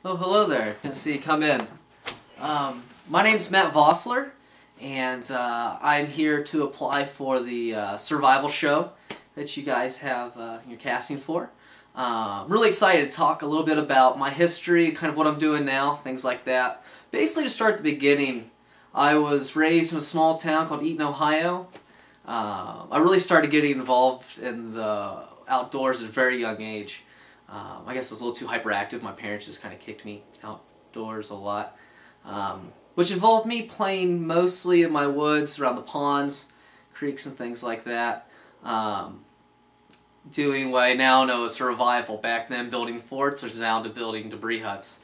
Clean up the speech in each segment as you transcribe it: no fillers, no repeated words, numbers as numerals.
Oh, hello there. Good to see you come in. My name's Matt Vosler, and I'm here to apply for the survival show that you guys have you're casting for. I'm really excited to talk a little bit about my history, kind of what I'm doing now, things like that. Basically, to start at the beginning, I was raised in a small town called Eaton, Ohio. I really started getting involved in the outdoors at a very young age. I guess I was a little too hyperactive. My parents just kind of kicked me outdoors a lot, which involved me playing mostly in my woods, around the ponds, creeks and things like that, doing what I now know as survival. Back then building forts, or down to building debris huts.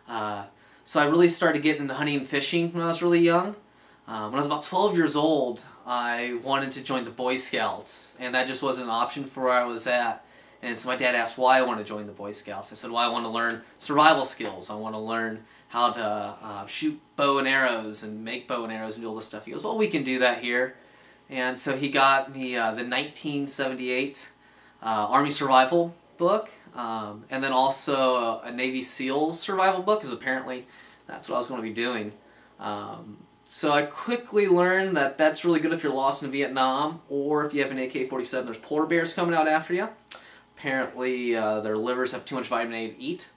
So I really started getting into hunting and fishing when I was really young. When I was about 12 years old, I wanted to join the Boy Scouts, and that just wasn't an option for where I was at. And so my dad asked why I wanted to join the Boy Scouts. I said, well, I want to learn survival skills. I want to learn how to shoot bow and arrows and make bow and arrows and do all this stuff. He goes, well, we can do that here. And so he got me the 1978 Army Survival book, and then also a Navy SEALs survival book, because apparently that's what I was going to be doing. So I quickly learned that that's really good if you're lost in Vietnam, or if you have an AK-47, there's polar bears coming out after you. Apparently their livers have too much vitamin A to eat.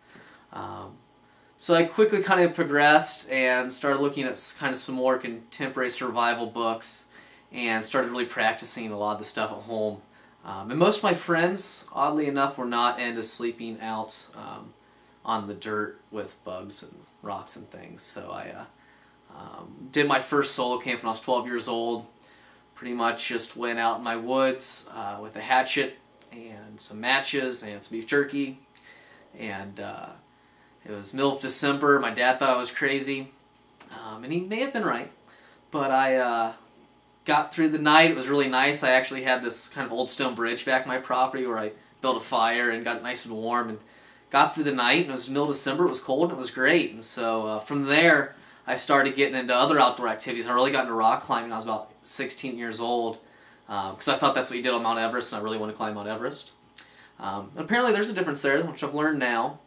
So I quickly kind of progressed and started looking at kind of some more contemporary survival books and started really practicing a lot of the stuff at home. And most of my friends, oddly enough, were not into sleeping out on the dirt with bugs and rocks and things. So I did my first solo camp when I was 12 years old. Pretty much just went out in my woods with a hatchet and some matches and some beef jerky, and it was middle of December. My dad thought I was crazy, and he may have been right, but I got through the night. It was really nice. I actually had this kind of old stone bridge back my property where I built a fire and got it nice and warm, and got through the night, and it was middle of December. It was cold and it was great, and so from there I started getting into other outdoor activities. I really got into rock climbing when I was about 16 years old, because I thought that's what you did on Mount Everest, and I really want to climb Mount Everest. And apparently there's a difference there, which I've learned now.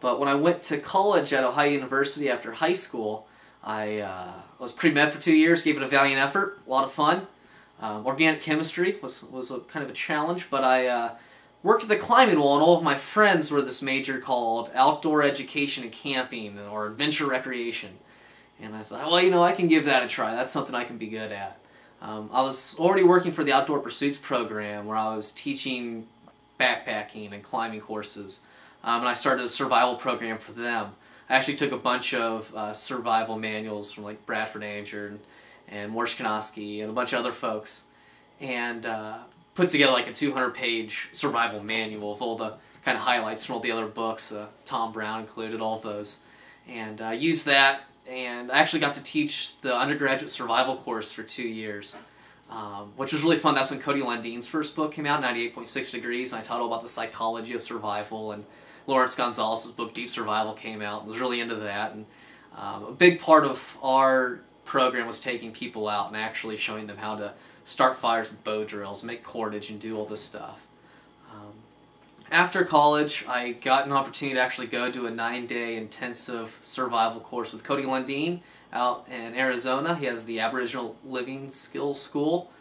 But when I went to college at Ohio University after high school, I was pre-med for 2 years, gave it a valiant effort, a lot of fun. Organic chemistry was kind of a challenge, but I worked at the climbing wall, and all of my friends were this major called Outdoor Education and Camping, or Adventure Recreation. And I thought, well, you know, I can give that a try. That's something I can be good at. I was already working for the Outdoor Pursuits program, where I was teaching backpacking and climbing courses, and I started a survival program for them. I actually took a bunch of survival manuals from like Bradford Anger and Morsh Kanoski and a bunch of other folks, and put together like a 200-page survival manual with all the kind of highlights from all the other books. Tom Brown included all of those, and I used that. And I actually got to teach the undergraduate survival course for 2 years, which was really fun. That's when Cody Lundine's first book came out, 98.6 Degrees, and I taught all about the psychology of survival, and Lawrence Gonzalez's book, Deep Survival, came out, and was really into that. And a big part of our program was taking people out and actually showing them how to start fires with bow drills, make cordage, and do all this stuff. After college, I got an opportunity to actually go to a 9-day intensive survival course with Cody Lundine out in Arizona. He has the Aboriginal Living Skills School.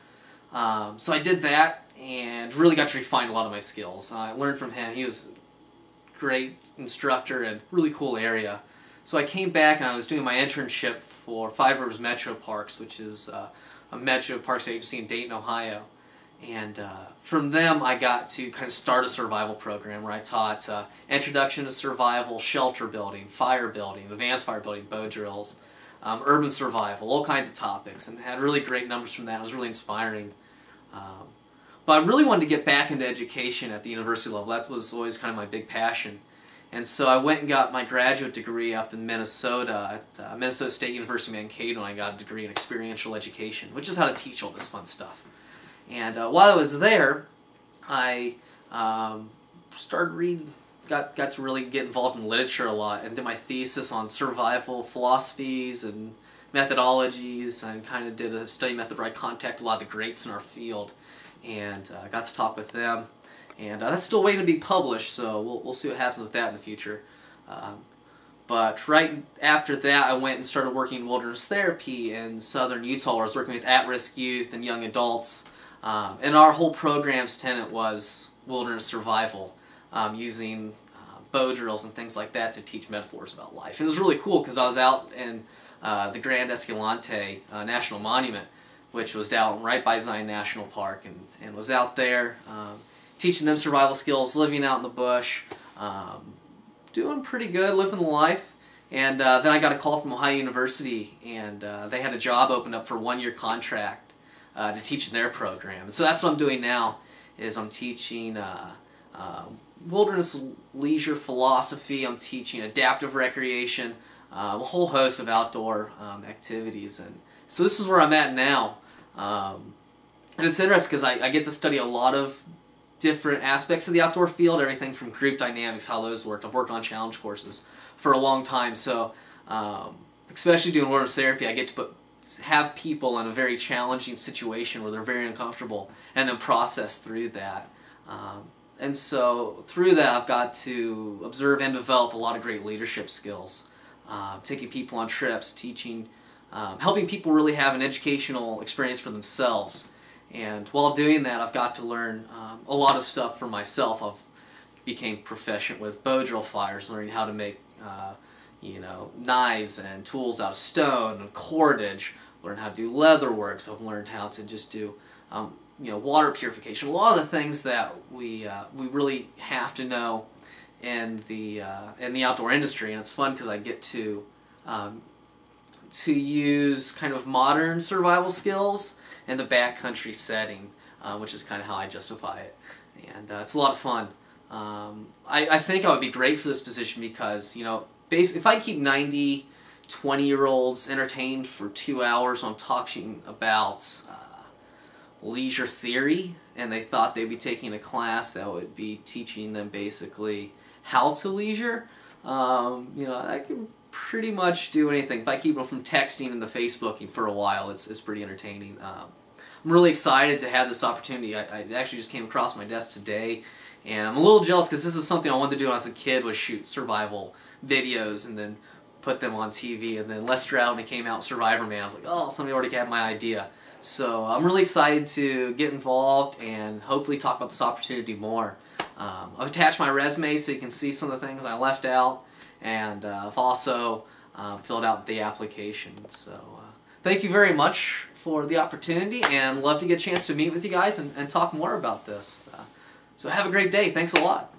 So I did that and really got to refine a lot of my skills. I learned from him. He was a great instructor and really cool area. So I came back and I was doing my internship for Five Rivers Metro Parks, which is a Metro Parks agency in Dayton, Ohio. And from them, I got to kind of start a survival program where I taught introduction to survival, shelter building, fire building, advanced fire building, bow drills, urban survival, all kinds of topics, and had really great numbers from that. It was really inspiring. But I really wanted to get back into education at the university level. That was always kind of my big passion. And so I went and got my graduate degree up in Minnesota at Minnesota State University Mankato, and I got a degree in experiential education, which is how to teach all this fun stuff. And while I was there, I started reading, got to really get involved in literature a lot, and did my thesis on survival philosophies and methodologies, and kind of did a study method where I contacted a lot of the greats in our field, and got to talk with them. And that's still waiting to be published, so we'll see what happens with that in the future. But right after that, I went and started working in wilderness therapy in southern Utah, where I was working with at-risk youth and young adults. And our whole program's tenet was wilderness survival, using bow drills and things like that to teach metaphors about life. It was really cool because I was out in the Grand Escalante National Monument, which was down right by Zion National Park, and was out there teaching them survival skills, living out in the bush, doing pretty good, living the life. And then I got a call from Ohio University, and they had a job open up for a one-year contract to teach in their program. And so that's what I'm doing now, is I'm teaching wilderness leisure philosophy, I'm teaching adaptive recreation, a whole host of outdoor activities. And so this is where I'm at now. And it's interesting because I get to study a lot of different aspects of the outdoor field, everything from group dynamics, how those work. I've worked on challenge courses for a long time, so especially doing wilderness therapy, I get to have people in a very challenging situation where they're very uncomfortable and then process through that. And so through that, I've got to observe and develop a lot of great leadership skills, taking people on trips, teaching, helping people really have an educational experience for themselves. And while doing that, I've got to learn a lot of stuff for myself. I've became proficient with bow drill fires, learning how to make knives and tools out of stone and cordage, learn how to do leather works. I've learned how to just do water purification, a lot of the things that we really have to know in the outdoor industry. And it's fun because I get to use kind of modern survival skills in the backcountry setting, which is kind of how I justify it. And it's a lot of fun. I think I would be great for this position because, if I keep 90 20-year-olds entertained for 2 hours on talking about leisure theory, and they thought they'd be taking a class that would be teaching them basically how to leisure, I can pretty much do anything. If I keep them from texting and the Facebooking for a while, it's pretty entertaining. I'm really excited to have this opportunity. I actually just came across my desk today, and I'm a little jealous because this is something I wanted to do when I was a kid, was shoot survival videos and then put them on TV. And then Les Stroud, when it came out, Survivor Man, I was like, oh, somebody already had my idea. So I'm really excited to get involved and hopefully talk about this opportunity more. I've attached my resume so you can see some of the things I left out, and I've also filled out the application. So thank you very much for the opportunity, and love to get a chance to meet with you guys and talk more about this. So have a great day. Thanks a lot.